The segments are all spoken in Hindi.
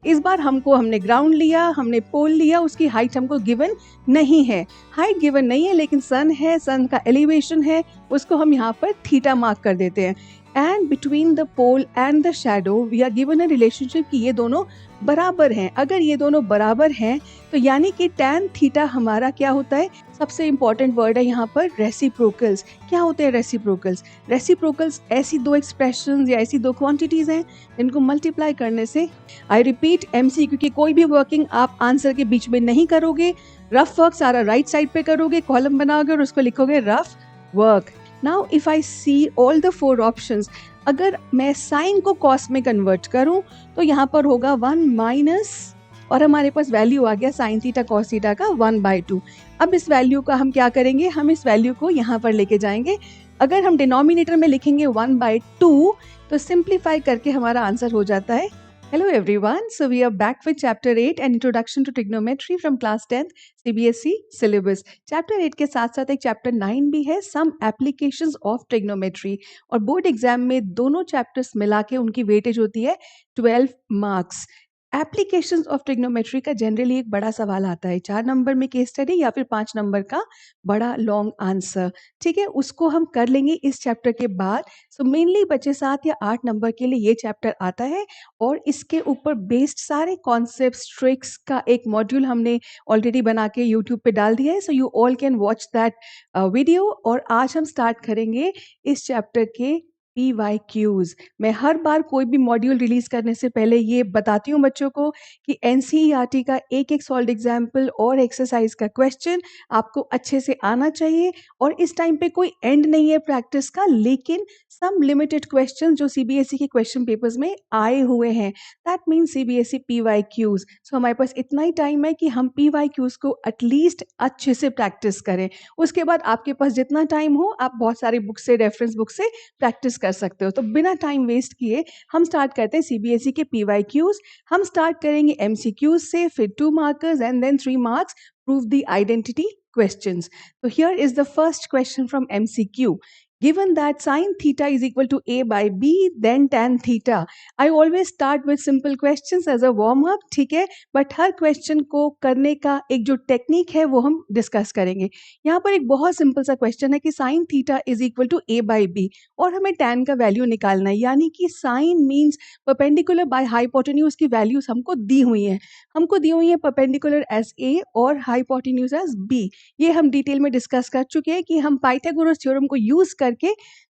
इस बार हमने ग्राउंड लिया, हमने पोल लिया, उसकी हाइट हमको गिवन नहीं है, हाइट गिवन नहीं है, लेकिन सन है, सन का एलिवेशन है, उसको हम यहाँ पर थीटा मार्क कर देते हैं। And between the pole and the shadow we are given a relationship कि ये दोनों बराबर हैं। अगर ये दोनों बराबर हैं तो यानी कि tan थीटा हमारा क्या होता है, सबसे इंपॉर्टेंट वर्ड है यहाँ पर रेसिप्रोकल्स। क्या होते हैं रेसिप्रोकल्स? रेसिप्रोकल्स ऐसी दो एक्सप्रेशंस या ऐसी दो क्वांटिटीज हैं जिनको मल्टीप्लाई करने से, आई रिपीट MCQ की कोई भी वर्किंग आप आंसर के बीच में नहीं करोगे, रफ वर्क सारा राइट साइड पे करोगे, कॉलम बनाओगे और उसको लिखोगे rough work. Now if I see all the 4 options, अगर मैं साइन को कॉस में कन्वर्ट करूं तो यहाँ पर होगा 1 माइनस, और हमारे पास वैल्यू आ गया साइन थीटा कॉस थीटा का 1/2। अब इस वैल्यू का हम क्या करेंगे, हम इस वैल्यू को यहाँ पर लेके जाएंगे। अगर हम डिनोमिनेटर में लिखेंगे 1/2 तो सिंप्लीफाई करके हमारा आंसर हो जाता है। Hello everyone, so we are back with chapter 8 and introduction to trigonometry from class 10th CBSE syllabus. Chapter 8 के साथ साथ एक chapter 9 भी है, some applications of trigonometry, और बोर्ड एग्जाम में दोनों चैप्टर्स मिला के उनकी वेटेज होती है 12 मार्क्स। एप्लीकेशंस ऑफ ट्रिग्नोमेट्री का जनरली एक बड़ा सवाल आता है, 4 नंबर में केस स्टडी या फिर 5 नंबर का बड़ा लॉन्ग आंसर, ठीक है, उसको हम कर लेंगे इस चैप्टर के बाद। सो मेनली बच्चे 7 या 8 नंबर के लिए ये चैप्टर आता है और इसके ऊपर बेस्ड सारे कॉन्सेप्ट्स ट्रिक्स का एक मॉड्यूल हमने ऑलरेडी बना के यूट्यूब पे डाल दिया है, so you all can watch that video. और आज हम स्टार्ट करेंगे इस चैप्टर के PYQs। मैं हर बार कोई भी मॉड्यूल रिलीज करने से पहले ये बताती हूँ बच्चों को कि NCERT का एक एक सॉल्व्ड एग्जाम्पल और एक्सरसाइज का क्वेश्चन आपको अच्छे से आना चाहिए। और इस टाइम पे कोई एंड नहीं है प्रैक्टिस का, लेकिन सम लिमिटेड क्वेश्चन जो CBSE के क्वेश्चन पेपर्स में आए हुए हैं, दैट मीन्स CBSE PYQs। सो हमारे पास इतना ही टाइम है कि हम PYQs को एटलीस्ट अच्छे से प्रैक्टिस करें। उसके बाद आपके पास जितना टाइम हो आप बहुत सारी बुक से, रेफरेंस बुक से प्रैक्टिस कर सकते हो। तो बिना टाइम वेस्ट किए हम स्टार्ट करते हैं CBSE के PYQs। हम स्टार्ट करेंगे MCQs से, फिर 2 markers and then 3 marks, prove the identity questions. So here is the first question from MCQ. Given that sine theta is equal to A by B, then tan theta. I always start with simple questions as a warm up, ठीक है, बट हर क्वेश्चन को करने का एक जो टेक्निक है वो हम डिस्कस करेंगे। यहाँ पर एक बहुत सिंपल सा क्वेश्चन है कि sine theta is equal to A by B और हमें tan का वैल्यू निकालना है, यानी कि sine means perpendicular by hypotenuse की वैल्यूज हमको दी हुई है परपेंडिकुलर एज A और हाइपोटेन्यूज एज B। ये हम डिटेल में डिस्कस कर चुके हैं कि हम पाइथागोरस थ्योरम को यूज करके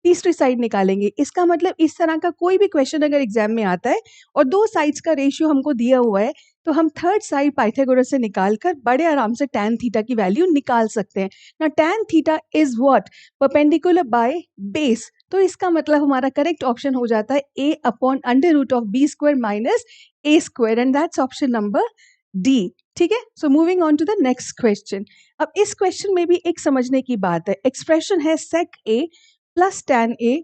तीसरी साइड निकालेंगे। इसका मतलब इस तरह का कोई भी क्वेश्चन अगर एग्जाम में आता है और 2 साइड्स का रेशियो हमको दिया हुआ है तो हम थर्ड साइड पाइथागोरस से निकालकर बड़े आराम से tan थीटा की वैल्यू निकाल सकते हैं ना। tan theta is what, perpendicular by base. तो इसका मतलब हमारा करेक्ट ऑप्शन हो जाता है A/√B² minus A² and that's option number D, ठीक है। So moving on to the next question. अब इस क्वेश्चन में भी एक समझने की बात है, एक्सप्रेशन है sec A plus tan A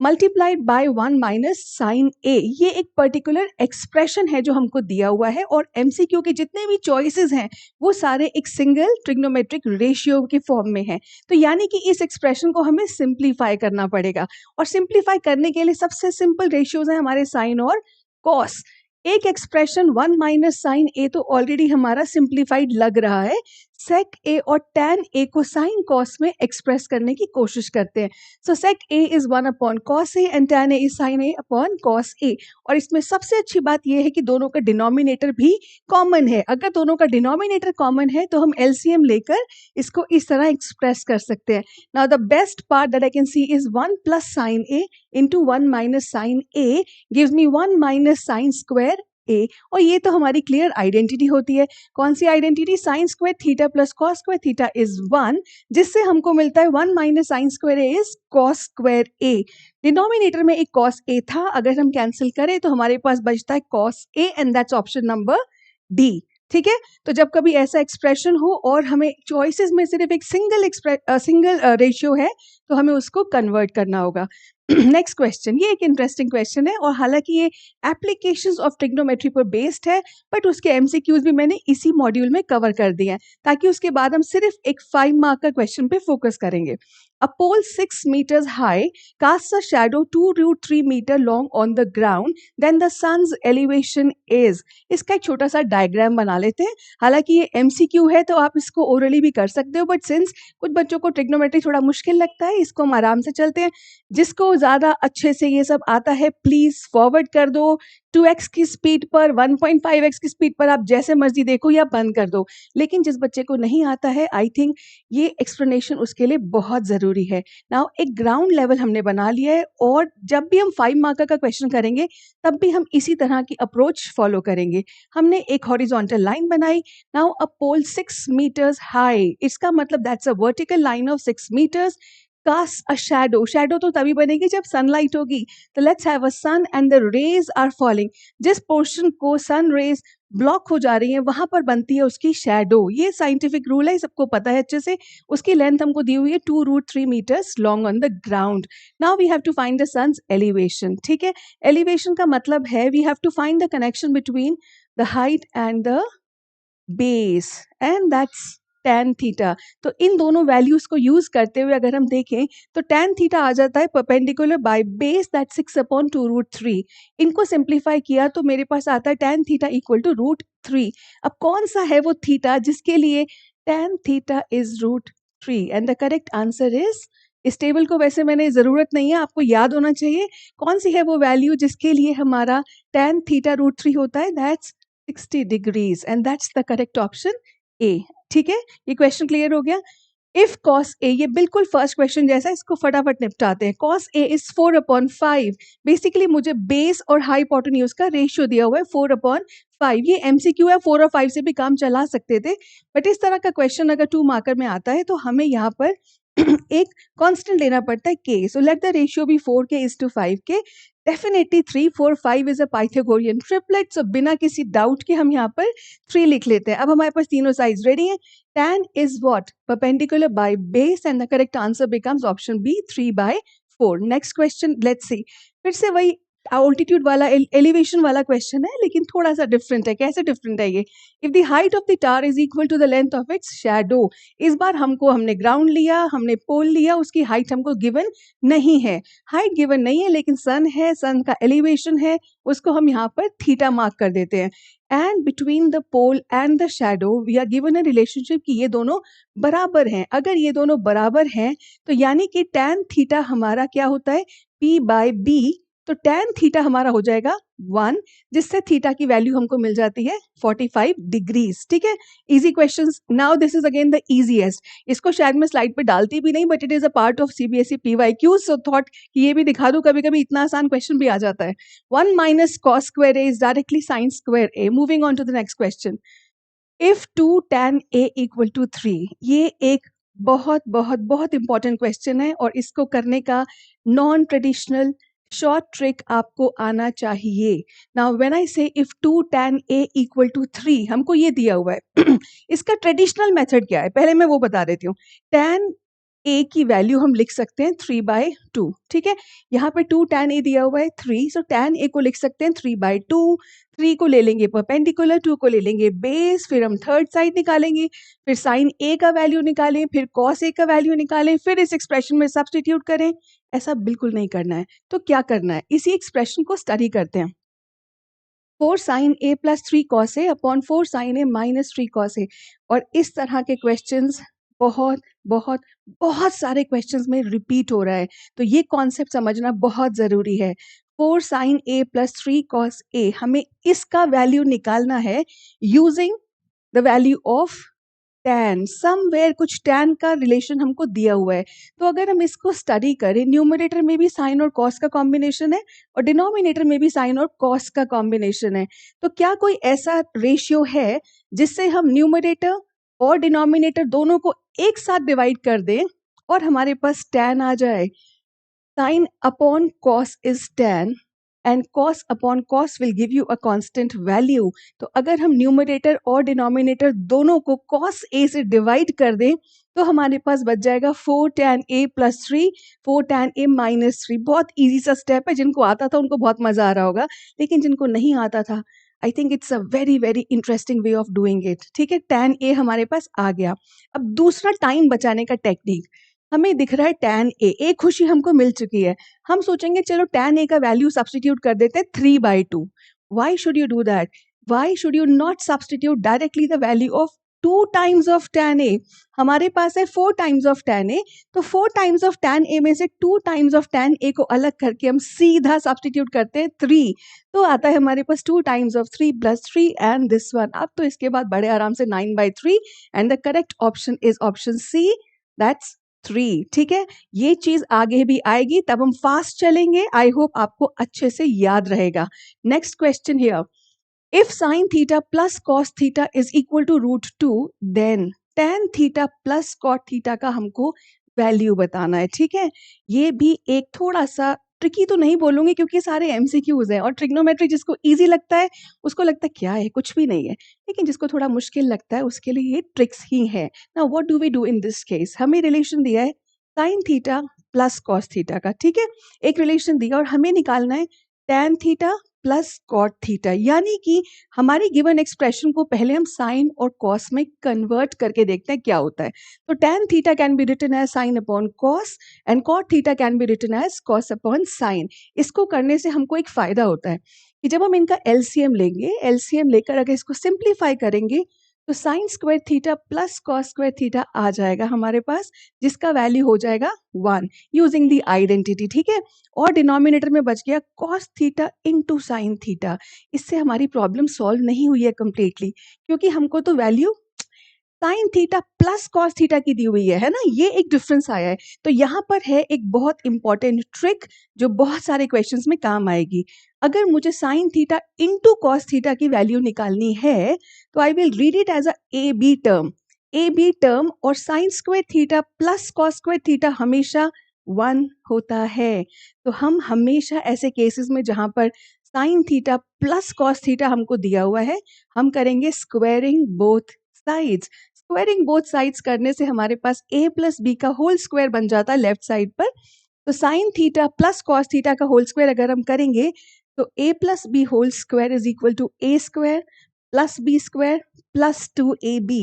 multiplied by 1 minus sine A। ये एक पर्टिकुलर एक्सप्रेशन है जो हमको दिया हुआ है और MCQ के जितने भी चॉइसेस हैं वो सारे एक सिंगल ट्रिग्नोमेट्रिक रेशियो के फॉर्म में है। तो यानी कि इस एक्सप्रेशन को हमें सिंप्लीफाई करना पड़ेगा और सिंप्लीफाई करने के लिए सबसे सिंपल रेशियोज हैं हमारे साइन और कॉस। एक एक्सप्रेशन 1 माइनस साइन A तो ऑलरेडी हमारा सिंप्लीफाइड लग रहा है, sec A और tan A को साइन कॉस में एक्सप्रेस करने की कोशिश करते हैं। सो sec A is 1 cos A and tan A is sin A cos A। और इसमें सबसे अच्छी बात यह है कि दोनों का डिनोमिनेटर भी कॉमन है। अगर दोनों का डिनोमिनेटर कॉमन है तो हम LCM लेकर इसको इस तरह एक्सप्रेस कर सकते हैं। Now the best part that I can see is 1 plus sine A into 1 minus sine A gives me 1 minus sine square A। और ये तो हमारी क्लियर आइडेंटिटी होती है। कौन सी identity? Sine square theta plus cos square theta is 1, जिससे हमको मिलता है 1 minus sine square A is cos square A। Denominator में एक कॉस A था, अगर हम कैंसिल करें तो हमारे पास बचता है cos A and that's option number D, ठीक है। तो जब कभी ऐसा एक्सप्रेशन हो और हमें चॉइसेस में सिर्फ एक सिंगल रेशियो है तो हमें उसको कन्वर्ट करना होगा। नेक्स्ट क्वेश्चन, ये एक इंटरेस्टिंग क्वेश्चन है और हालांकि ये एप्लीकेशंस ऑफ ट्रिग्नोमेट्री पर बेस्ड है, बट उसके MCQs भी मैंने इसी मॉड्यूल में कवर कर दिए हैं ताकि उसके बाद हम सिर्फ एक 5 मार्क का क्वेश्चन पे फोकस करेंगे। A pole 6 meters high casts a shadow 2√3 meter long on the ground. Then the sun's elevation is. इसका एक छोटा सा डायग्राम बना लेते हैं. हालांकि ये MCQ है तो आप इसको ओरली भी कर सकते हो, बट सिंस कुछ बच्चों को ट्रिग्नोमेट्री थोड़ा मुश्किल लगता है, इसको हम आराम से चलते हैं. जिसको ज़्यादा अच्छे से ये सब आता है प्लीज़ फॉरवर्ड कर दो. 2x की स्पीड पर, 1.5x की स्पीड पर आप जैसे मर्जी देखो या बंद कर दो. लेकिन जिस बच्चे को नहीं आता है, आई थिंक ये एक्सप्लेनेशन उसके लिए बहुत ज़रूरी है. नाउ एक ग्राउंड लेवल हमने बना लिया है, और जब भी हम 5 मार्कर का क्वेश्चन करेंगे तब भी हम इसी तरह की अप्रोच फॉलो करेंगे. हमने एक हॉरिजॉन्टल लाइन बनाई. Now a pole 6 metres high, इसका मतलब that's a vertical line of 6 metres. Cast a shadow, shadow तो तभी बनेगी जब सनलाइट होगी. तो let's have a sun and the rays are falling. जिस पोर्शन को सन रेज ब्लॉक हो जा रही है वहां पर बनती है उसकी शैडो. ये साइंटिफिक रूल है, सबको पता है अच्छे से. उसकी लेंथ हमको दी हुई है 2√3 meters long on the ground. Now we have to find the sun's elevation. ठीक है, एलिवेशन का मतलब है we have to find the connection between the height and the base, and that's tan theta. तो इन दोनों वैल्यूज को यूज करते हुए अगर हम देखें तो tan थीटा आ जाता है परपेंडिकुलर बाय बेस दैट 6/2√3. इनको सिंप्लीफाई किया तो मेरे पास आता है tan थीटा इक्वल टू √3. अब कौन सा है वो थीटा जिसके लिए tan theta is √3, and the correct answer is, इस टेबल को वैसे मैंने ज़रूरत नहीं है, आपको याद होना चाहिए कौन सी है वो वैल्यू जिसके लिए हमारा tan थीटा √3 होता है. That's 60 degrees, and that's the correct option A. ठीक है, ये क्वेश्चन क्लियर हो गया. इफ cos A, ये बिल्कुल फर्स्ट क्वेश्चन जैसा है, इसको फटाफट निपटाते हैं. cos A is 4/5. बेसिकली मुझे बेस और हाइपोटेन्यूज का रेशियो दिया हुआ है 4/5. ये MCQ है, 4 और 5 से भी काम चला सकते थे, बट इस तरह का क्वेश्चन अगर 2 मार्कर में आता है तो हमें यहाँ पर एक कांस्टेंट लेना पड़ता है k. So let the ratio be 4k is to 5k. Definitely 3, 4, 5 is a Pythagorean triplet. So बिना किसी डाउट के हम यहाँ पर 3 लिख लेते हैं. अब हमारे पास तीनों साइड्स रेडी हैं. tan is what? Perpendicular by base, and the correct answer becomes option B, 3/4. Next question, let's see. फिर से वही altitude वाला elevation वाला क्वेश्चन है, लेकिन थोड़ा सा डिफरेंट है. कैसे डिफरेंट है ये? If the height of the tower is equal to the length of its shadow. इस बार हमने ग्राउंड लिया, हमने पोल लिया, उसकी हाइट हमको गिवन नहीं है. हाइट गिवन नहीं है लेकिन सन है, सन का एलिवेशन है, उसको हम यहाँ पर थीटा मार्क कर देते हैं. And between the pole and the shadow we are given a relationship कि ये दोनों बराबर हैं. अगर ये दोनों बराबर हैं तो यानी कि tan थीटा हमारा क्या होता है? P/B. तो tan थीटा हमारा हो जाएगा 1, जिससे थीटा की वैल्यू हमको मिल जाती है 45 डिग्रीज. ठीक है, easy questions. Now this is again the easiest. इसको शायद मैं स्लाइड पे डालती भी नहीं, but it is a part of CBSE PYQ, so thought कि ये भी दिखा दूं. कभी कभी इतना आसान क्वेश्चन भी आ जाता है. 1 minus cos square A is directly sin square A. Moving on to the next question. If 2 tan A equal to 3, ये एक बहुत बहुत बहुत इंपॉर्टेंट क्वेश्चन है, और इसको करने का नॉन ट्रेडिशनल शॉर्ट ट्रिक आपको आना चाहिए. Now when I say if 2 tan A equal to 3, हमको ये दिया हुआ है. इसका ट्रेडिशनल मेथड क्या है पहले मैं वो बता देती हूँ. tan A की वैल्यू हम लिख सकते हैं 3/2. ठीक है, यहाँ पे 2 tan A दिया हुआ है 3, सो tan A को लिख सकते हैं 3/2. 3 को ले लेंगे परपेंडिकुलर, 2 को ले लेंगे बेस, फिर हम थर्ड साइड निकालेंगे, फिर साइन A का वैल्यू निकालें, फिर cos A का वैल्यू निकालें, फिर इस एक्सप्रेशन में सब्स्टिट्यूट करें. ऐसा बिल्कुल नहीं करना है. तो क्या करना है, इसी एक्सप्रेशन को स्टडी करते हैं. 4 sin A plus 3 cos A upon 4 sin A minus 3 cos A. और इस तरह के क्वेश्चंस बहुत बहुत बहुत सारे क्वेश्चंस में रिपीट हो रहा है, तो ये कॉन्सेप्ट समझना बहुत ज़रूरी है. 4 sin A plus 3 cos A, हमें इसका वैल्यू निकालना है using the value of tan. Somewhere कुछ tan का रिलेशन हमको दिया हुआ है, तो अगर हम इसको स्टडी करें, न्यूमरेटर में भी साइन और cos का कॉम्बिनेशन है और डिनोमिनेटर में भी साइन और cos का कॉम्बिनेशन है. तो क्या कोई ऐसा रेशियो है जिससे हम न्यूमरेटर और डिनोमिनेटर दोनों को एक साथ डिवाइड कर दें और हमारे पास tan आ जाए? Sine upon cos is tan, and cos upon cos will give you a constant value. तो अगर हम न्यूमरेटर और डिनोमिनेटर दोनों को cos A से डिवाइड कर दें तो हमारे पास बच जाएगा 4 tan A plus 3, 4 tan A minus 3. बहुत इजी सा स्टेप है, जिनको आता था उनको बहुत मजा आ रहा होगा, लेकिन जिनको नहीं आता था I think it's a very very interesting way of doing it. ठीक है, tan A हमारे पास आ गया. अब दूसरा टाइम बचाने का टेक्निक. हमें दिख रहा है tan a, एक खुशी हमको मिल चुकी है। हम सोचेंगे चलो tan a का वैल्यू सब्स्टिट्यूट कर देते हैं 3/2। Why should you do that? Why should you not substitute directly the value of 2 times of tan a? हमारे पास है 4 times of tan a, तो 4 times of tan a में से 2 times of tan a को अलग करके हम सीधा सब्स्टिट्यूट करते हैं 3, तो आता है हमारे पास 2 times of 3 plus 3 and this one। अब तो इसके बाद बड़े आराम से 9/3 and the correct option is option C, that's 3। ठीक है, ये चीज आगे भी आएगी, तब हम फास्ट चलेंगे। आई होप आपको अच्छे से याद रहेगा। Next question here, if sin theta plus cos theta is equal to √2, then tan theta plus cot theta का हमको वैल्यू बताना है। ठीक है, ये भी एक थोड़ा सा ट्रिकी तो नहीं बोलूंगी क्योंकि सारे एमसीक्यूज हैं, और ट्रिग्नोमेट्री जिसको इजी लगता है उसको लगता है क्या है, कुछ भी नहीं है, लेकिन जिसको थोड़ा मुश्किल लगता है उसके लिए ये ट्रिक्स ही है। Now what do we do in this case, हमें रिलेशन दिया है sin theta plus cos theta का। ठीक है, एक रिलेशन दिया और हमें निकालना है tan theta plus cot theta, यानी कि हमारी गिवन एक्सप्रेशन को पहले हम साइन और कॉस में कन्वर्ट करके देखते हैं क्या होता है। तो tan theta can be written as sine upon cos and cot theta can be written as cos upon sine. इसको करने से हमको एक फायदा होता है कि जब हम इनका एलसीएम लेंगे, एलसीएम लेकर अगर इसको सिंप्लीफाई करेंगे तो sine square theta plus cos square theta आ जाएगा हमारे पास, जिसका वैल्यू हो जाएगा 1 यूजिंग द आइडेंटिटी। ठीक है, और डिनोमिनेटर में बच गया cos theta into sine theta. इससे हमारी प्रॉब्लम सॉल्व नहीं हुई है कंप्लीटली, क्योंकि हमको तो value sign theta plus cos theta की दी हुई है ना, ये एक डिफरेंस आया है। तो यहाँ पर है एक बहुत इंपॉर्टेंट ट्रिक जो बहुत सारे क्वेश्चंस में काम आएगी। अगर मुझे sine theta into cos theta की वैल्यू निकालनी है तो I will read it as a A B term, A B term, और sine square theta plus cos square theta हमेशा 1 होता है। तो हम हमेशा ऐसे केसेस में जहां पर sine theta plus cos theta हमको दिया हुआ है, हम करेंगे squaring both sides. Squaring both sides करने से हमारे पास a प्लस बी का होल स्क्वायर बन जाता है लेफ्ट साइड पर। तो sine theta plus cos theta का होल स्क्वायर अगर हम करेंगे तो a plus B whole square is equal to a square plus B square plus 2ab।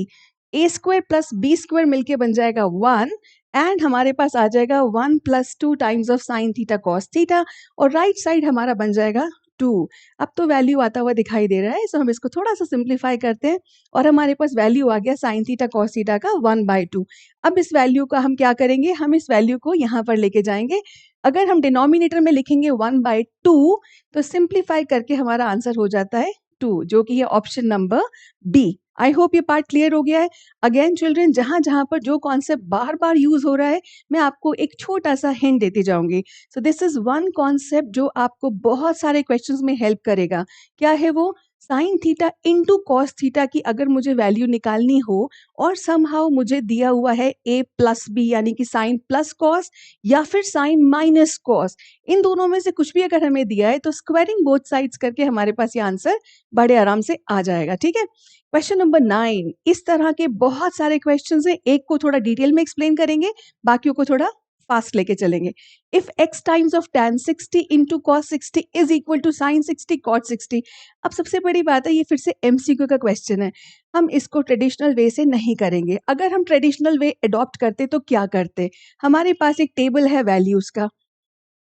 a square plus B square मिलके बन जाएगा 1 एंड हमारे पास आ जाएगा 1 plus 2 times of sine theta cos theta, और राइट साइड हमारा बन जाएगा 2। अब तो वैल्यू आता हुआ दिखाई दे रहा है, सो हम इसको थोड़ा सा सिंप्लीफाई करते हैं और हमारे पास वैल्यू आ गया साइन थीटा कॉस थीटा का 1/2। अब इस वैल्यू का हम क्या करेंगे, हम इस वैल्यू को यहाँ पर लेके जाएंगे। अगर हम डिनोमिनेटर में लिखेंगे 1/2 तो सिंप्लीफाई करके हमारा आंसर हो जाता है 2, जो कि है option number B. I hope ये पार्ट क्लियर हो गया है। अगेन चिल्ड्रन, जहां जहां पर जो कॉन्सेप्ट बार बार यूज हो रहा है मैं आपको एक छोटा सा हिंट देती जाऊंगी। So this is one concept जो आपको बहुत सारे क्वेश्चंस में हेल्प करेगा। क्या है वो, sign theta into cos theta की अगर मुझे वैल्यू निकालनी हो और समहाउ मुझे दिया हुआ है a प्लस बी यानी कि साइन प्लस कॉस या फिर साइन माइनस कॉस, इन दोनों में से कुछ भी अगर हमें दिया है तो स्क्वायरिंग बोथ साइड्स करके हमारे पास ये आंसर बड़े आराम से आ जाएगा। ठीक है, क्वेश्चन नंबर 9, इस तरह के बहुत सारे क्वेश्चंस हैं, एक को थोड़ा डिटेल में एक्सप्लेन करेंगे, बाकियों को थोड़ा फास्ट लेके चलेंगे। If x times of tan 60 into cos 60 is equal to sin 60 cot 60। अब सबसे बड़ी बात है, ये फिर से MCQ का क्वेश्चन है, हम इसको ट्रेडिशनल वे से नहीं करेंगे। अगर हम ट्रेडिशनल वे अडॉप्ट करते तो क्या करते, हमारे पास एक टेबल है वैल्यूज का,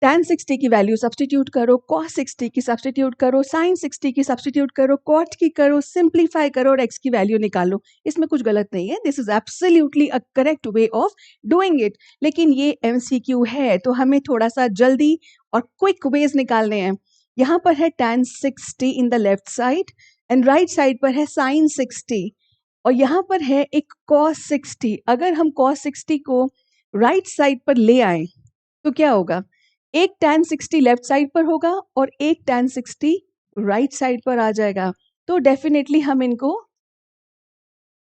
tan 60 की वैल्यू सब्सटीट्यूट करो, cos 60 की सब्सटीट्यूट करो, sin 60 की सब्सटीट्यूट करो, cot की करो, सिंप्लीफाई करो और x की वैल्यू निकालो। इसमें कुछ गलत नहीं है, this is absolutely a correct way of doing it. लेकिन ये MCQ है तो हमें थोड़ा सा जल्दी और क्विक वेज निकालने हैं। यहाँ पर है tan 60 in the left side and right side पर है sin 60, और यहाँ पर है एक cos 60। अगर हम cos 60 को राइट साइड पर ले आए तो क्या होगा, एक tan 60 लेफ्ट साइड पर होगा और एक tan 60 राइट साइड पर आ जाएगा। तो डेफिनेटली हम इनको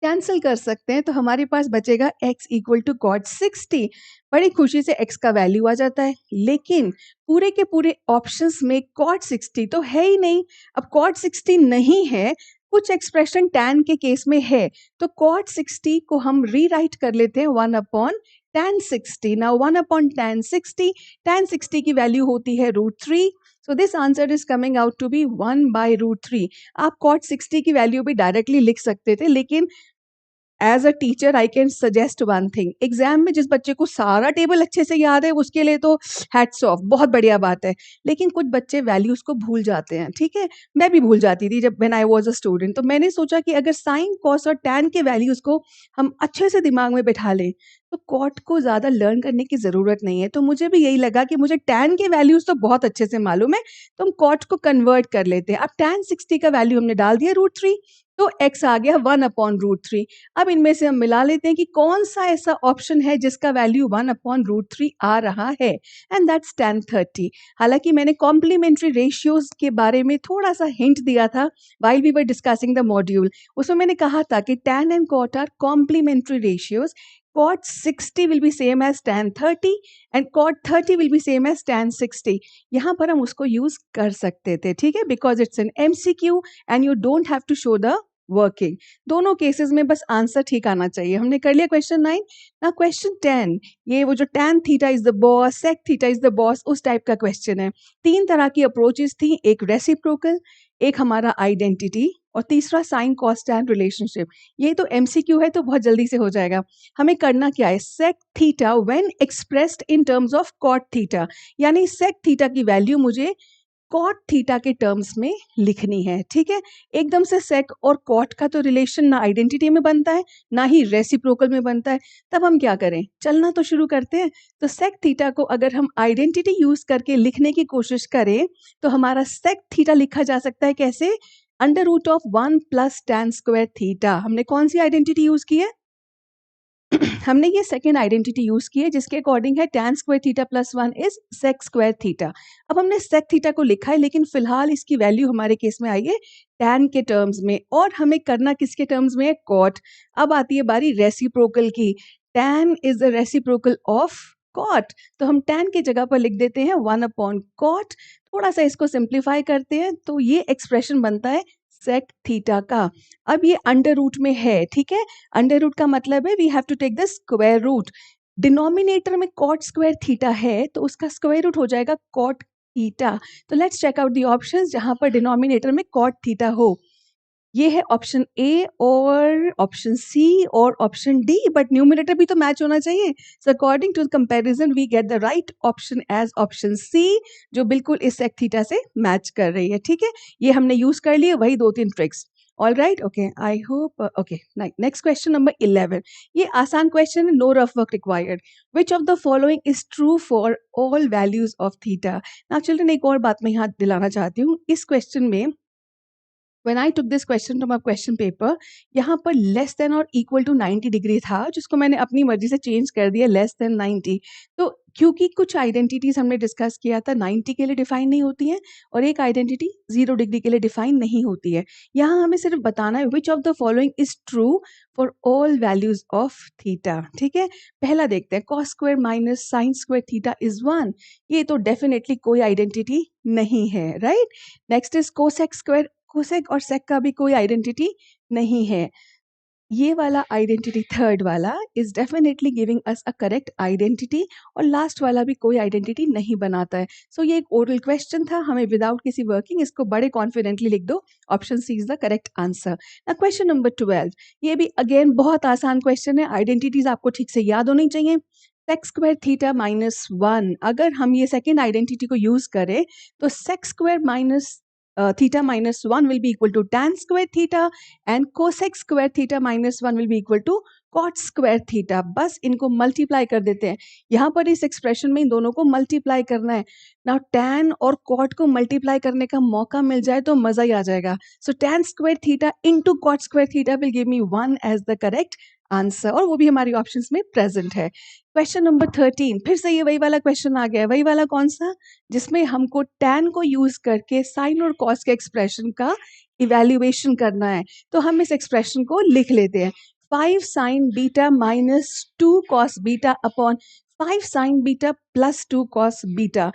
कैंसिल कर सकते हैं, तो हमारे पास बचेगा x इक्वल टू कॉट 60। बड़ी खुशी से x का वैल्यू आ जाता है, लेकिन पूरे के पूरे ऑप्शंस में कॉट 60 तो है ही नहीं। अब कॉट 60 नहीं है, कुछ एक्सप्रेशन tan के केस में है, तो कॉट 60 को हम रीराइट कर लेते हैं 1 upon tan 60। Now 1 upon tan 60 की वैल्यू होती है √3, so this answer is coming out to be 1/√3। आप कॉट 60 की वैल्यू भी डायरेक्टली लिख सकते थे, लेकिन as a teacher I can suggest one thing, exam में जिस बच्चे को सारा टेबल अच्छे से याद है उसके लिए तो हैट्स ऑफ, बहुत बढ़िया बात है। लेकिन कुछ बच्चे वैल्यूज को भूल जाते हैं, ठीक है, मैं भी भूल जाती थी जब when I was a student. तो मैंने सोचा कि अगर साइन कॉस और टैन के वैल्यूज को हम अच्छे से दिमाग में बैठा लें तो कॉट को ज़्यादा लर्न करने की ज़रूरत नहीं है। तो मुझे भी यही लगा कि मुझे टैन के वैल्यूज तो बहुत अच्छे से मालूम है, तो हम कॉट को कन्वर्ट कर लेते हैं। अब टैन 60 का वैल्यू हमने डाल दिया √3, तो x आ गया 1/√3। अब इनमें से हम मिला लेते हैं कि कौन सा ऐसा ऑप्शन है जिसका वैल्यू 1/√3 आ रहा है, एंड दैट्स tan 30। हालांकि मैंने कॉम्प्लीमेंट्री रेशियोज के बारे में थोड़ा सा हिंट दिया था while we were discussing the module. उसमें मैंने कहा था कि tan and cot are complementary ratios. cot 60 will be same as tan 30 and cot 30 will be same as tan 60। यहाँ पर हम उसको यूज कर सकते थे, ठीक है, because it's an MCQ and you don't have to show the working. दोनों केसेस में बस आंसर ठीक आना चाहिए। हमने कर लिया क्वेश्चन 9। ना क्वेश्चन 10, ये वो जो tan theta is the boss, sec theta is the boss, उस टाइप का क्वेश्चन है। 3 तरह की अप्रोचेस थी, एक रेसिप्रोकल, एक हमारा आइडेंटिटी, और तीसरा साइन कॉस टैन रिलेशनशिप। ये तो MCQ है तो बहुत जल्दी से हो जाएगा। हमें करना क्या है, sec theta when expressed in terms of cot theta, यानी sec थीटा की वैल्यू मुझे कॉट थीटा के टर्म्स में लिखनी है, ठीक है। एकदम से सेक और कॉट का तो रिलेशन ना आइडेंटिटी में बनता है ना ही रेसिप्रोकल में बनता है। तब हम क्या करें, चलना तो शुरू करते हैं। तो सेक थीटा को अगर हम आइडेंटिटी यूज करके लिखने की कोशिश करें तो हमारा सेक थीटा लिखा जा सकता है कैसे, √1 + tan स्क्वायर थीटा। हमने कौन सी आइडेंटिटी यूज की है हमने ये सेकेंड आइडेंटिटी यूज की है जिसके अकॉर्डिंग है tan square theta + 1 is sec square theta. अब हमने sec थीटा को लिखा है लेकिन फिलहाल इसकी वैल्यू हमारे केस में आई है tan के टर्म्स में, और हमें करना किसके टर्म्स में है, cot। अब आती है बारी रेसिप्रोकल की, tan is the reciprocal of cot, तो हम tan की जगह पर लिख देते हैं 1/cot। थोड़ा सा इसको सिंप्लीफाई करते हैं तो ये एक्सप्रेशन बनता है sec थीटा का। अब ये अंडर रूट में है, ठीक है, अंडर रूट का मतलब है we have to take the square root. Denominator में cot स्क्वायर थीटा है तो उसका स्क्वायर रूट हो जाएगा cot थीटा। तो let's check out the options जहां पर डिनोमिनेटर में cot थीटा हो। ये है ऑप्शन ए और ऑप्शन सी और ऑप्शन डी, बट न्यूमरेटर भी तो मैच होना चाहिए। So according to comparison we get the right option as option C, जो बिल्कुल इस सेक थीटा से मैच कर रही है, ठीक है। ये हमने यूज कर लिए वही 2-3 tricks. All right, okay, I hope okay. Next question number 11, ये आसान क्वेश्चन है, no rough work required. Which of the following is true for all values of theta. Now children, एक और बात मैं यहाँ दिलाना चाहती हूँ, इस क्वेश्चन में when I took this question from a question paper, यहाँ पर लेस देन और इक्वल टू 90 डिग्री था, जिसको मैंने अपनी मर्जी से चेंज कर दिया लेस देन 90। तो क्योंकि कुछ आइडेंटिटीज हमने डिस्कस किया था 90 के लिए डिफाइन नहीं होती हैं और एक आइडेंटिटी 0 डिग्री के लिए डिफाइन नहीं होती है। यहाँ हमें सिर्फ बताना है विच of the following is true for all values of theta, ठीक है। पहला देखते हैं, cos square minus sine square theta is 1। ये तो डेफिनेटली कोई आइडेंटिटी नहीं है, right. Next is cosec square, cosec और सेक का भी कोई आइडेंटिटी नहीं है। ये वाला आइडेंटिटी थर्ड वाला is definitely giving us a correct identity, और लास्ट वाला भी कोई आइडेंटिटी नहीं बनाता है। सो ये एक ओरल क्वेश्चन था, हमें विदाउट किसी वर्किंग इसको बड़े कॉन्फिडेंटली लिख दो, option C is the correct answer. ना क्वेश्चन नंबर 12, ये भी अगेन बहुत आसान क्वेश्चन है, आइडेंटिटीज आपको ठीक से याद होनी चाहिए। सेक स्क्वायर थीटा -1, अगर हम ये सेकेंड आइडेंटिटी को यूज करें तो sec square minus theta -1 will be equal to tan square theta and cosec square theta -1 will be equal to cot square theta। बस इनको मल्टीप्लाई कर देते हैं, यहाँ पर इस एक्सप्रेशन में इन दोनों को मल्टीप्लाई करना है ना। tan और cot को मल्टीप्लाई करने का मौका मिल जाए तो मजा ही आ जाएगा। सो tan square theta into cot square theta will give me 1 as the correct answer, और वो भी हमारी ऑप्शंस में प्रेजेंट है। क्वेश्चन नंबर 13, फिर से ये वही वाला क्वेश्चन आ गया है, वही वाला कौन सा, जिसमें हमको tan को यूज करके साइन और कॉस के एक्सप्रेशन का इवैल्यूएशन करना है। तो हम इस एक्सप्रेशन को लिख लेते हैं, 5 sin beta -2 cos beta upon 5 sin beta + 2 cos beta.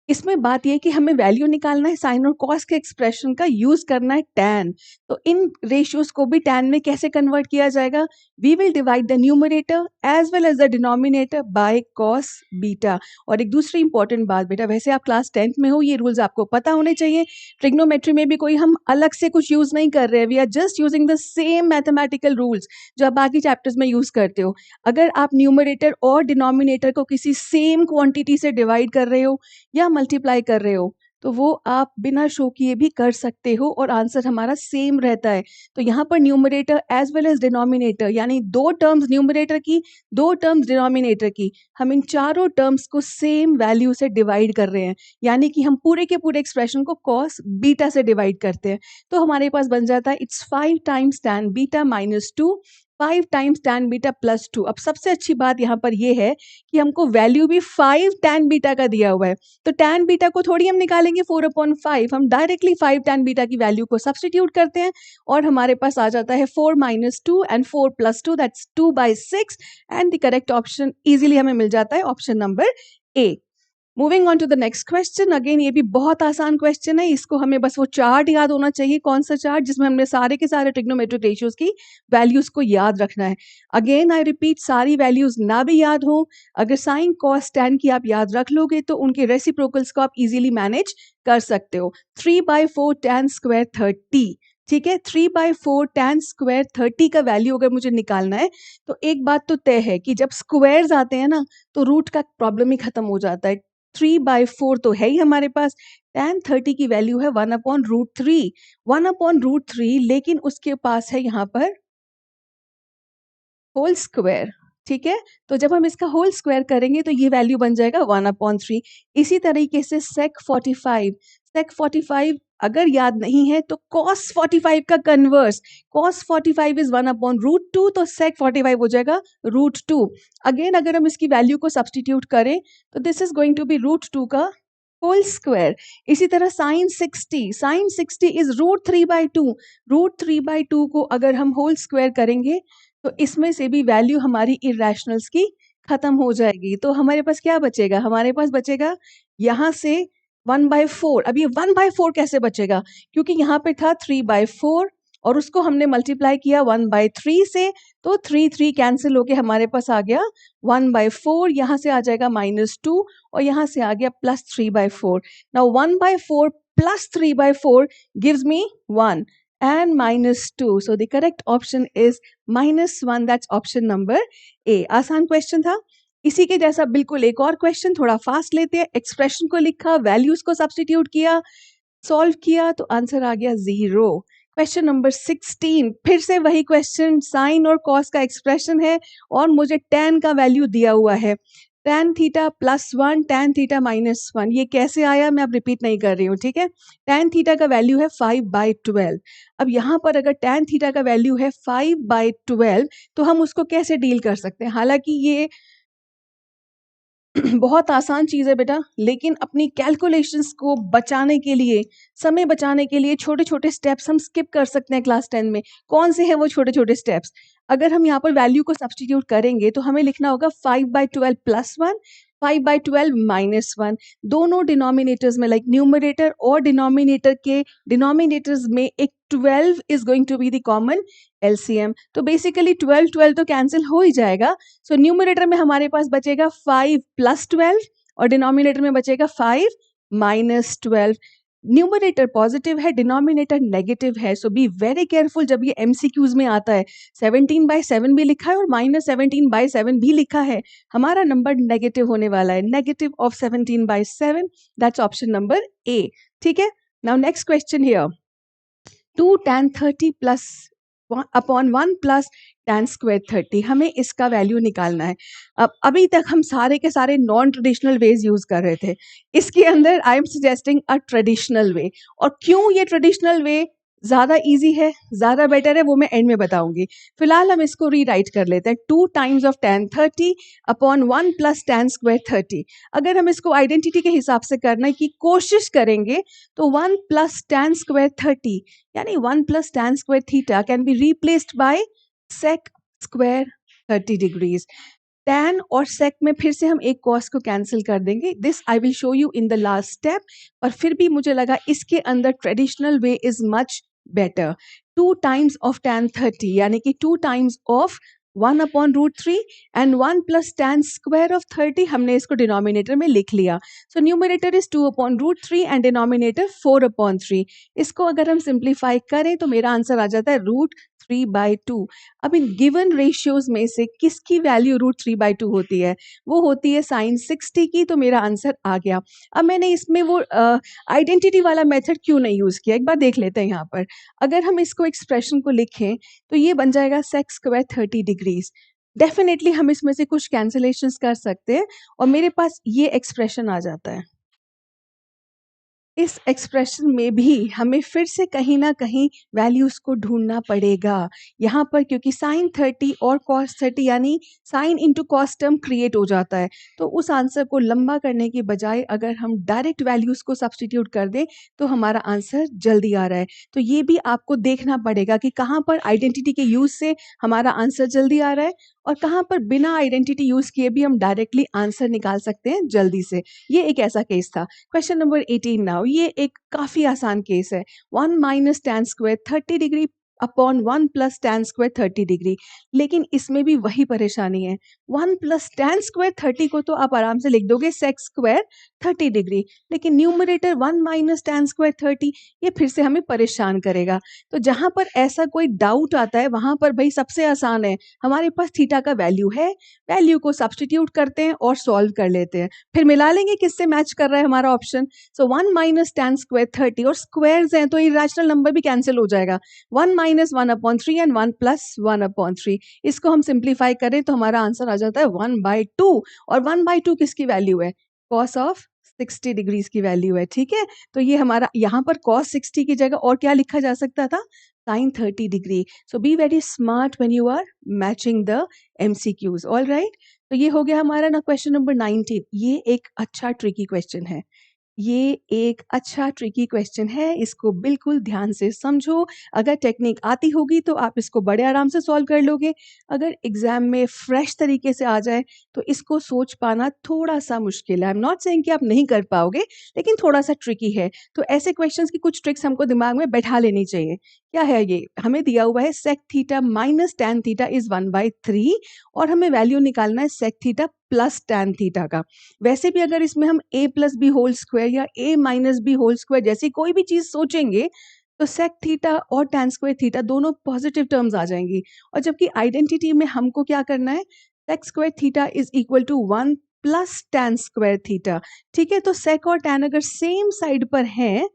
इसमें बात ये है कि हमें वैल्यू निकालना है, साइन और कॉस के एक्सप्रेशन का यूज करना है tan। तो इन रेशियोज को भी tan में कैसे कन्वर्ट किया जाएगा? We will divide the numerator as well as the denominator by cos beta. और एक दूसरी इंपॉर्टेंट बात बेटा, वैसे आप क्लास 10th में हो, ये रूल्स आपको पता होने चाहिए। ट्रिग्नोमेट्री में भी कोई हम अलग से कुछ यूज नहीं कर रहे हैं, we are just using the same mathematical rules जो आप बाकी चैप्टर्स में यूज करते हो। अगर आप न्यूमरेटर और डिनोमिनेटर को किसी सेम क्वांटिटी से डिवाइड कर रहे हो या मल्टीप्लाई कर रहे हो, तो वो आप बिना शो किए भी कर सकते हो और आंसर हमारा सेम रहता है। तो यहाँ पर numerator as well as denominator, यानी 2 टर्म्स न्यूमरेटर की, 2 टर्म्स डिनोमिनेटर की, हम इन चारों टर्म्स को सेम वैल्यू से डिवाइड कर रहे हैं, यानी कि हम पूरे के पूरे एक्सप्रेशन को cos बीटा से डिवाइड करते हैं। तो हमारे पास बन जाता है it's 5 times tan beta minus 2, 5 times tan beta plus 2। अब सबसे अच्छी बात यहाँ पर ये है कि हमको वैल्यू भी 5 tan बीटा का दिया हुआ है, तो tan बीटा को थोड़ी हम निकालेंगे 4/5, हम डायरेक्टली 5 tan बीटा की वैल्यू को सब्स्टिट्यूट करते हैं और हमारे पास आ जाता है 4 minus 2 and 4 plus 2, that's 2/6 and the correct option easily हमें मिल जाता है option number A. Moving on to the next question, again ये भी बहुत आसान क्वेश्चन है, इसको हमें बस वो चार्ट याद होना चाहिए। कौन सा चार्ट? जिसमें हमने सारे के सारे ट्रिग्नोमेट्रिक रेशियोज की वैल्यूज को याद रखना है। अगेन आई रिपीट, सारी वैल्यूज ना भी याद हो, अगर साइन कॉस टैन की आप याद रख लोगे तो उनके रेसिप्रोकल्स को आप इजीली मैनेज कर सकते हो। 3/4 tan स्क्वायर 30, ठीक है, 3/4 tan स्क्वायर 30 का वैल्यू अगर मुझे निकालना है तो एक बात तो तय है कि जब स्क्वायर्स आते हैं ना तो रूट का प्रॉब्लम ही खत्म हो जाता है। 3/4 तो है ही हमारे पास, tan 30 की वैल्यू है 1/√3, 1/√3, लेकिन उसके पास है यहाँ पर होल स्क्वायर, ठीक है। तो जब हम इसका होल स्क्वायर करेंगे तो ये वैल्यू बन जाएगा 1/3। इसी तरीके से sec 45 अगर याद नहीं है तो cos 45 का कन्वर्स, cos 45 इज 1/√2, तो sec 45 हो जाएगा √2। अगेन अगर हम इसकी वैल्यू को सब्सटीट्यूट करें तो this is going to be √2 का होल स्क्वायर। इसी तरह sin 60 इज √3/2, √3/2 को अगर हम होल स्क्वायर करेंगे तो इसमें से भी वैल्यू हमारी इरेशनल्स की खत्म हो जाएगी। तो हमारे पास क्या बचेगा? हमारे पास बचेगा यहाँ से 1/4। अब ये 1/4 कैसे बचेगा? क्योंकि यहाँ पे था 3/4 और उसको हमने मल्टीप्लाई किया 1/3 से, तो 3 कैंसिल होके हमारे पास आ गया 1/4, यहाँ से आ जाएगा -2 और यहाँ से आ गया +3/4। Now 1/4 plus 3/4 gives me 1 and -2. So the correct option is -1. That's option number A. आसान क्वेश्चन था। इसी के जैसा बिल्कुल एक और क्वेश्चन, थोड़ा फास्ट लेते हैं। एक्सप्रेशन को लिखा, वैल्यूज को सब्स्टिट्यूट किया, सॉल्व किया तो आंसर आ गया 0। क्वेश्चन नंबर 16, फिर से वही क्वेश्चन, साइन और कॉस का एक्सप्रेशन है और मुझे tan का वैल्यू दिया हुआ है, tan थीटा +1 tan थीटा -1। ये कैसे आया मैं अब रिपीट नहीं कर रही हूँ, ठीक है। tan थीटा का वैल्यू है 5/12। अब यहाँ पर अगर tan थीटा का वैल्यू है 5/12 तो हम उसको कैसे डील कर सकते हैं? हालांकि ये बहुत आसान चीज़ है बेटा, लेकिन अपनी कैलकुलेशंस को बचाने के लिए, समय बचाने के लिए छोटे-छोटे स्टेप्स हम स्किप कर सकते हैं क्लास 10 में। कौन से हैं वो छोटे-छोटे स्टेप्स? अगर हम यहाँ पर वैल्यू को सब्स्टिट्यूट करेंगे तो हमें लिखना होगा 5/12 +1, 5/12 -1। दोनों डिनोमिनेटर्स में, लाइक न्यूमरेटर और डिनोमिनेटर के डिनोमिनेटर्स में एक 12 is going to be the common LCM. तो बेसिकली 12 तो कैंसिल हो ही जाएगा। सो न्यूमरेटर में हमारे पास बचेगा 5 + 12 और डिनोमिनेटर में बचेगा 5 - 12। न्यूमरेटर पॉजिटिव है, डिनोमिनेटर नेगेटिव है, सो बी वेरी केयरफुल जब ये एमसीक्यूज में आता है। 17/7 भी लिखा है और -17/7 भी लिखा है, हमारा नंबर नेगेटिव होने वाला है, negative of 17/7, that's option number ए, ठीक है। Now next question here, 2 tan 30 plus upon 1 plus tan square 30, हमें इसका वैल्यू निकालना है। अब अभी तक हम सारे के सारे नॉन ट्रेडिशनल वेज यूज कर रहे थे, इसके अंदर I am suggesting a traditional way. और क्यों ये ट्रेडिशनल वे ज़्यादा इजी है, ज़्यादा बेटर है, वो मैं एंड में बताऊंगी। फिलहाल हम इसको रीराइट कर लेते हैं, 2 times of tan 30 upon 1 plus tan square 30। अगर हम इसको आइडेंटिटी के हिसाब से करने की कोशिश करेंगे तो 1 प्लस tan स्क्वायर 30 यानी 1 plus tan square theta can be replaced by sec square 30 degrees. Tan और सेक में फिर से हम एक कॉस को कैंसिल कर देंगे. This I will show you in the last step. और फिर भी मुझे लगा इसके अंदर traditional way is much better. 2 times of tan 30 यानी कि 2 times of 1/√3 and 1 plus tan square of 30 हमने इसको डिनोमिनेटर में लिख लिया. So numerator is 2/√3 and denominator 4/3. इसको अगर हम सिंप्लीफाई करें तो मेरा आंसर आ जाता है √3/2. अब इन गिवन रेशियोज में से किसकी वैल्यू √3/2 होती है? वो होती है साइन 60 की. तो मेरा आंसर आ गया. अब मैंने इसमें वो आइडेंटिटी वाला मेथड क्यों नहीं यूज़ किया, एक बार देख लेते हैं यहाँ पर. अगर हम इसको एक्सप्रेशन को लिखें तो ये बन जाएगा सेक स्क्वायर 30 डिग्रीज. डेफिनेटली हम इसमें से कुछ कैंसिलेशंस कर सकते हैं और मेरे पास ये एक्सप्रेशन आ जाता है. इस एक्सप्रेशन में भी हमें फिर से कहीं ना कहीं वैल्यूज को ढूंढना पड़ेगा यहाँ पर, क्योंकि साइन 30 और कॉस 30 यानी sine into cos term create हो जाता है. तो उस आंसर को लंबा करने की बजाय अगर हम डायरेक्ट वैल्यूज को सब्स्टिट्यूट कर दें तो हमारा आंसर जल्दी आ रहा है. तो ये भी आपको देखना पड़ेगा कि कहाँ पर आइडेंटिटी के यूज से हमारा आंसर जल्दी आ रहा है और कहाँ पर बिना आइडेंटिटी यूज किए भी हम डायरेक्टली आंसर निकाल सकते हैं जल्दी से. ये एक ऐसा केस था. Question number 18 now. ये एक काफी आसान केस है. 1 minus tan square 30 degree upon 1 plus tan square 30 degree. लेकिन इसमें भी वही परेशानी है. 1 प्लस tan स्क्वायर 30 को तो आप आराम से लिख दोगे सेक स्क्वायर 30 डिग्री, लेकिन न्यूमरेटर 1 माइनस tan स्क्वायर 30 ये फिर से हमें परेशान करेगा. तो जहां पर ऐसा कोई डाउट आता है वहां पर भाई सबसे आसान है, हमारे पास थीटा का वैल्यू है, वैल्यू को सब्स्टिट्यूट करते हैं और सॉल्व कर लेते हैं. फिर मिला लेंगे किससे मैच कर रहा है हमारा ऑप्शन. सो 1 माइनस tan स्क्वायर 30 और स्क्वायर्स हैं तो इरेशनल नंबर भी कैंसिल हो जाएगा. 1 माइनस 1/3 एंड 1 प्लस 1/3. इसको हम सिंप्लीफाई करें तो हमारा आंसर आ जाता है 1/2. और 1/2 किसकी वैल्यू है? कॉस ऑफ 60 डिग्रीज की वैल्यू है. ठीक है, तो ये हमारा यहाँ पर कॉस 60 की जगह और क्या लिखा जा सकता था? Sine 30 degree. So be very smart when you are matching the MCQs. All right, तो ये हो गया हमारा ना क्वेश्चन नंबर 19. ये एक अच्छा ट्रिकी क्वेश्चन है. ये एक अच्छा ट्रिकी क्वेश्चन है, इसको बिल्कुल ध्यान से समझो. अगर टेक्निक आती होगी तो आप इसको बड़े आराम से सॉल्व कर लोगे. अगर एग्जाम में फ्रेश तरीके से आ जाए तो इसको सोच पाना थोड़ा सा मुश्किल है. आई एम नॉट सेइंग कि आप नहीं कर पाओगे, लेकिन थोड़ा सा ट्रिकी है. तो ऐसे क्वेश्चंस की कुछ ट्रिक्स हमको दिमाग में बैठा लेनी चाहिए. क्या है ये? हमें दिया हुआ है sec theta minus tan theta is 1/3 और हमें वैल्यू निकालना है sec theta plus tan theta का. वैसे भी अगर इसमें हम a plus B whole square या a minus B whole square जैसी कोई भी चीज सोचेंगे तो सेक थीटा और टैन स्क्वायर थीटा दोनों पॉजिटिव टर्म्स आ जाएंगी. और जबकि आइडेंटिटी में हमको क्या करना है? Sec square theta is equal to 1 plus tan square theta. ठीक है, तो सेक और टैन अगर सेम साइड पर हैं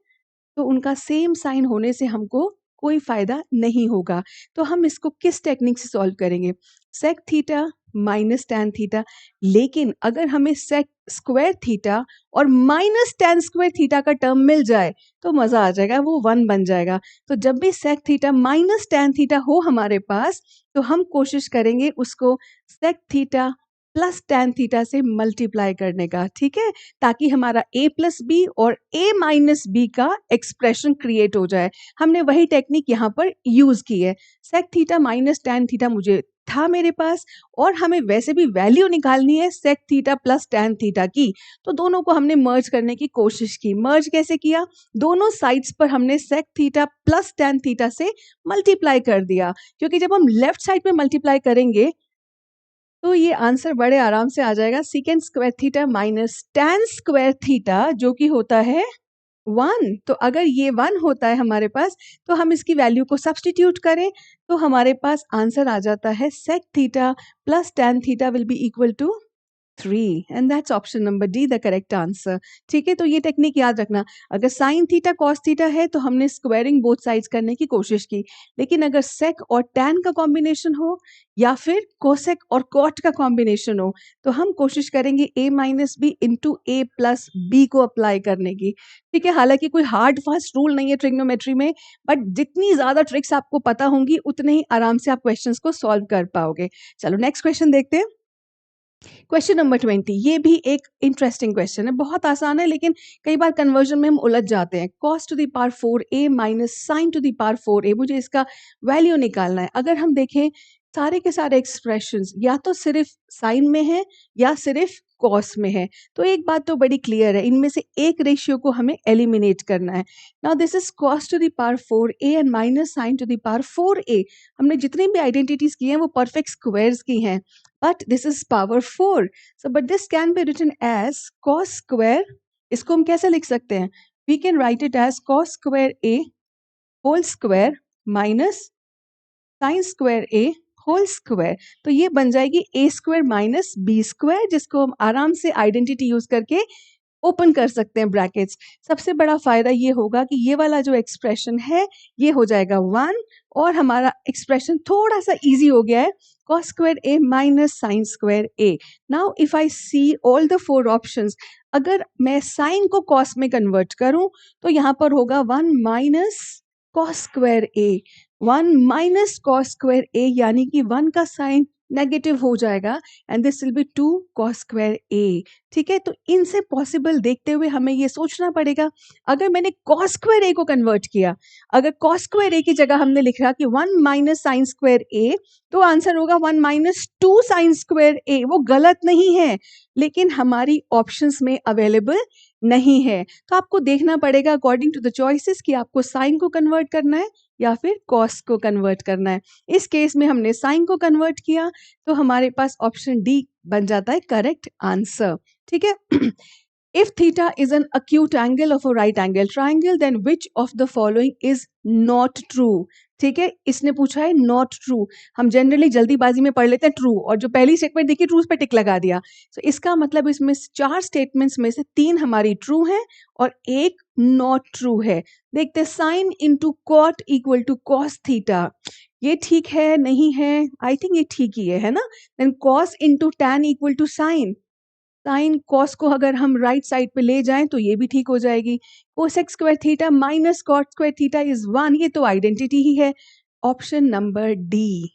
तो उनका सेम साइन होने से हमको कोई फायदा नहीं होगा. तो हम इसको किस टेक्निक से सॉल्व करेंगे? Sec theta minus tan theta. लेकिन अगर हमें सेक स्क्वायर थीटा और माइनस टैन स्क्वायर थीटा का टर्म मिल जाए तो मजा आ जाएगा, वो 1 बन जाएगा. तो जब भी sec theta minus tan theta हो हमारे पास तो हम कोशिश करेंगे उसको sec theta plus tan theta से मल्टीप्लाई करने का. ठीक है, ताकि हमारा a प्लस बी और a माइनस बी का एक्सप्रेशन क्रिएट हो जाए. हमने वही टेक्निक यहाँ पर यूज की है. Sec theta minus tan theta मुझे था मेरे पास और हमें वैसे भी वैल्यू निकालनी है sec theta plus tan theta की. तो दोनों को हमने मर्ज करने की कोशिश की. मर्ज कैसे किया? दोनों साइड्स पर हमने sec theta plus tan theta से मल्टीप्लाई कर दिया, क्योंकि जब हम लेफ्ट साइड पे मल्टीप्लाई करेंगे तो ये आंसर बड़े आराम से आ जाएगा. Secant square theta minus tan square theta जो कि होता है 1. तो अगर ये 1 होता है हमारे पास तो हम इसकी वैल्यू को सब्स्टिट्यूट करें तो हमारे पास आंसर आ जाता है sec theta plus tan theta will be equal to 3 and that's option number D the correct answer. ठीक है, तो ये टेक्निक याद रखना. अगर साइन थीटा कॉस थीटा है तो हमने स्क्वायरिंग बोथ साइड्स करने की कोशिश की, लेकिन अगर सेक और टैन का कॉम्बिनेशन हो या फिर कोसेक और कॉट का कॉम्बिनेशन हो तो हम कोशिश करेंगे a minus B into A plus B को अप्लाई करने की. ठीक है, हालांकि कोई हार्ड फास्ट रूल नहीं है ट्रिग्नोमेट्री में, बट जितनी ज्यादा ट्रिक्स आपको पता होंगी उतने ही आराम से आप क्वेश्चंस को सॉल्व कर पाओगे. चलो नेक्स्ट क्वेश्चन देखते हैं. क्वेश्चन नंबर 20, ये भी एक इंटरेस्टिंग क्वेश्चन है, बहुत आसान है लेकिन कई बार कन्वर्जन में हम उलझ जाते हैं। cos to the power 4a minus sine to the power 4a, मुझे इसका वैल्यू निकालना है। अगर हम देखें सारे के सारे एक्सप्रेशंस या तो सिर्फ साइन में है या सिर्फ कॉस में है, तो एक बात तो बड़ी क्लियर है, इनमें से एक रेशियो को हमें एलिमिनेट करना है। Now this is cos to the power 4a and minus sine to the power 4a। हमने जितनी भी आइडेंटिटीज की हैं वो परफेक्ट स्क्वायर्स की हैं, but this is power 4, so but this can be written as cos square, इसको हम कैसे लिख सकते हैं? We can write it as cos square a whole square minus sin square a whole square। तो ये बन जाएगी a square minus b square, जिसको हम आराम से आइडेंटिटी यूज करके ओपन कर सकते हैं ब्रैकेट्स। सबसे बड़ा फायदा ये होगा कि ये वाला जो एक्सप्रेशन है ये हो जाएगा 1 और हमारा एक्सप्रेशन थोड़ा सा इजी हो गया है, cos square a minus sin square a। now if I see all the four options, अगर मैं sin को cos में कन्वर्ट करूं तो यहाँ पर होगा 1 minus cos square a, 1 minus cos square a, यानी कि 1 का साइन नेगेटिव हो जाएगा and this will be 2 cos square a। ठीक है, तो इनसे पॉसिबल देखते हुए हमें ये सोचना पड़ेगा, अगर मैंने cos square a को कन्वर्ट किया, अगर cos square a की जगह हमने लिखा कि 1 माइनस साइन स्क्वायर a, तो आंसर होगा 1 माइनस 2 साइन स्क्वायर a। वो गलत नहीं है लेकिन हमारी ऑप्शंस में अवेलेबल नहीं है, तो आपको देखना पड़ेगा अकॉर्डिंग टू द चॉइसेस कि आपको साइन को कन्वर्ट करना है या फिर कॉस को कन्वर्ट करना है। इस केस में हमने साइन को कन्वर्ट किया तो हमारे पास ऑप्शन डी बन जाता है करेक्ट आंसर। ठीक है। If theta is an acute angle of a right angle triangle, then which of the following is not true? ठीक है, इसने पूछा है नॉट ट्रू। हम जनरली जल्दीबाजी में पढ़ लेते हैं ट्रू, और जो पहली स्टेटमेंट देखी ट्रू, उस पर टिक लगा दिया। तो इसका मतलब इसमें 4 स्टेटमेंट्स में से 3 हमारी ट्रू हैं और एक नॉट ट्रू है। देखते हैं, sine into cot equal to cos theta, ये ठीक है नहीं है? आई थिंक ये ठीक ही है ना। Then cos into tan equal to sine, sine cos को अगर हम राइट साइड पे ले जाएं तो ये भी ठीक हो जाएगी। Cosec square theta minus cot square theta is 1, ये तो आइडेंटिटी ही है। Option number D,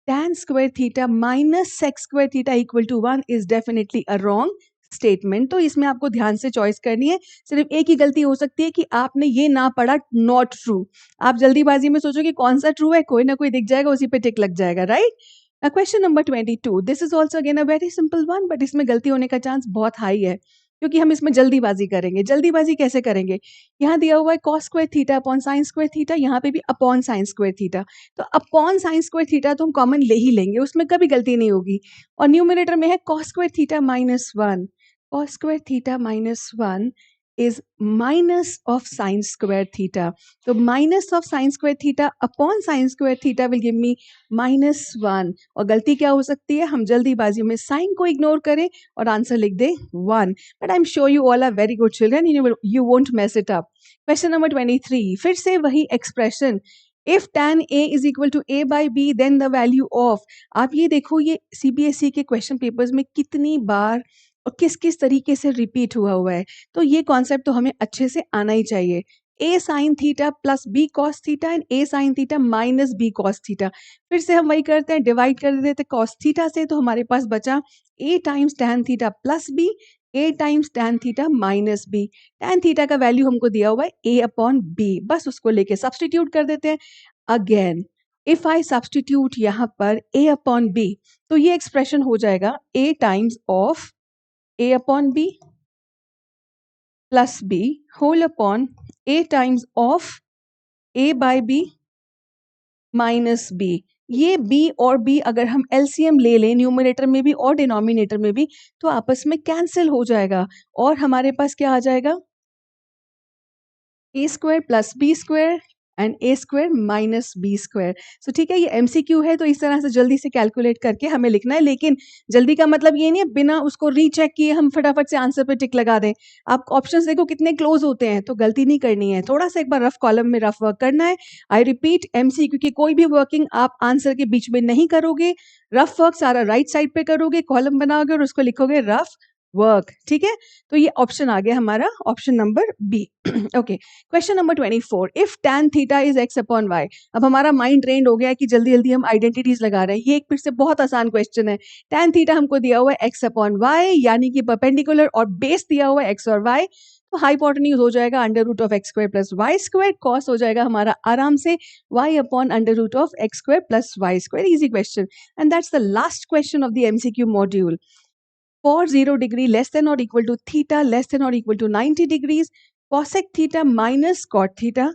tan square theta minus sec square theta equal to 1 is definitely a wrong statement. तो इसमें आपको ध्यान से चॉइस करनी है। सिर्फ एक ही गलती हो सकती है कि आपने ये ना पढ़ा नॉट ट्रू। आप जल्दीबाजी में सोचो कि कौन सा ट्रू है, कोई ना कोई दिख जाएगा, उसी पे टिक लग जाएगा, right. Now question number 22, this is also again a very simple one, but इसमें गलती होने का चांस बहुत हाई है क्योंकि हम इसमें जल्दीबाजी करेंगे। जल्दीबाजी कैसे करेंगे? यहाँ दिया हुआ है cos square theta upon sine square theta, यहाँ पे भी अपॉन साइन स्क्वायर थीटा, तो अपॉन साइन स्क्वायर थीटा तो हम कॉमन ले ही लेंगे, उसमें कभी गलती नहीं होगी। और न्यूमरेटर में है cos square theta minus 1, cos square theta minus 1 is minus of sin square theta, तो minus of sin square theta upon sin square theta will give me -1। और गलती क्या हो सकती है? हम जल्दीबाजी में साइन को इग्नोर करें और आंसर लिख दें 1। But I am sure you all are very good children, you won't mess it up. Question number 23, फिर से वही expression, if tan a is equal to a by b then the value of। आप ये देखो, ये CBSE के क्वेश्चन पेपर्स में कितनी बार और किस किस तरीके से रिपीट हुआ है, तो ये कॉन्सेप्ट तो हमें अच्छे से आना ही चाहिए। a sign theta plus b cos theta and a sine theta minus b cos theta. फिर से हम वही करते हैं, डिवाइड कर देते हैं कॉस थीटा से, तो हमारे पास बचा a times tan theta plus b, a times tan theta minus b। Tan theta का वैल्यू हमको दिया हुआ है a अपॉन b, बस उसको लेके सब्सटीट्यूट कर देते हैं। अगेन इफ आई सब्सटीट्यूट यहाँ पर a अपॉन b, तो ये एक्सप्रेशन हो जाएगा a times of a upon b plus b whole upon a times of a by b minus b। ये b और b अगर हम LCM ले लें न्यूमरेटर में भी और डिनोमिनेटर में भी, तो आपस में कैंसिल हो जाएगा और हमारे पास क्या आ जाएगा? a square plus B square and A square minus B square. So ठीक है, ये MCQ है तो इस तरह से जल्दी से कैलकुलेट करके हमें लिखना है, लेकिन जल्दी का मतलब ये नहीं है बिना उसको रीचेक किए हम फटाफट से आंसर पे टिक लगा दें। आप ऑप्शंस देखो कितने क्लोज होते हैं, तो गलती नहीं करनी है, थोड़ा सा एक बार रफ कॉलम में रफ वर्क करना है। आई रिपीट, MCQ की कोई भी वर्किंग आप आंसर के बीच में नहीं करोगे, रफ वर्क सारा राइट साइड पे करोगे, कॉलम बनाओगे और उसको लिखोगे रफ work. ठीक है, तो ये ऑप्शन आ गया हमारा, option number B. Okay, question number 24. If tan theta is x upon y. अब हमारा माइंड ट्रेंड हो गया है कि जल्दी जल्दी हम आइडेंटिटीज लगा रहे हैं. ये एक फिर से बहुत आसान क्वेश्चन है. tan थीटा हमको दिया हुआ है x अपॉन y, यानी कि परपेंडिकुलर, और बेस दिया हुआ है x और y. तो हाइपोटेन्यूज हो जाएगा under root of x square plus y square. Cos हो जाएगा हमारा आराम से y upon under root of x square plus y square. Easy question. And that's the last question of the MCQ module. For 0 degree less than or equal to theta less than or equal to 90 degrees, cosec theta minus cot theta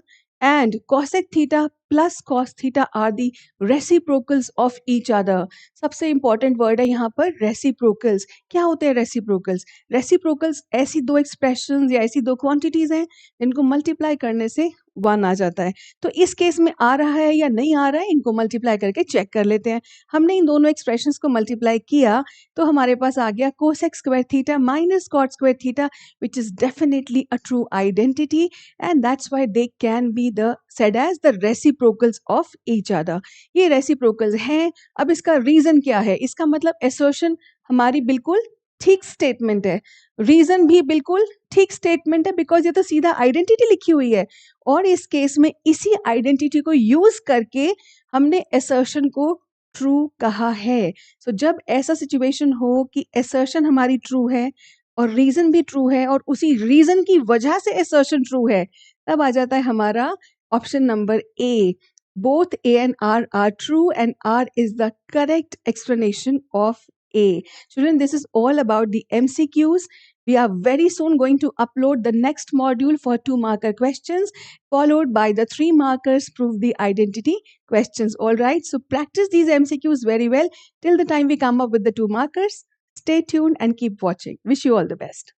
and cosec theta plus cos theta are the reciprocals of each other. सबसे important word है यहाँ पर reciprocals. क्या होते हैं reciprocals? Reciprocals ऐसी दो expressions या ऐसी दो quantities हैं जिनको multiply करने से 1 आ जाता है. तो इस केस में आ रहा है या नहीं आ रहा है, इनको मल्टीप्लाई करके चेक कर लेते हैं. हमने इन दोनों एक्सप्रेशंस को मल्टीप्लाई किया तो हमारे पास आ गया cosec square theta minus cot square theta, which is definitely a true identity, and that's why they can be the said as the reciprocals of each other. ये reciprocals हैं. अब इसका रीजन क्या है? इसका मतलब assertion हमारी बिल्कुल ठीक स्टेटमेंट है, रीजन भी बिल्कुल ठीक स्टेटमेंट है, बिकॉज ये तो सीधा आइडेंटिटी लिखी हुई है, और इस केस में इसी आइडेंटिटी को यूज करके हमने assertion को ट्रू कहा है. सो जब ऐसा सिचुएशन हो कि assertion हमारी ट्रू है और रीजन भी ट्रू है और उसी रीजन की वजह से assertion ट्रू है, तब आ जाता है हमारा option number A. Both A and R are true and R is the correct explanation of A. Children, this is all about the MCQs. We are very soon going to upload the next module for 2 marker questions, followed by the 3 markers prove the identity questions. All right, so practice these MCQs very well till the time we come up with the 2 markers. Stay tuned and keep watching. Wish you all the best.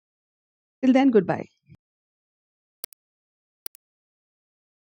Till then, goodbye.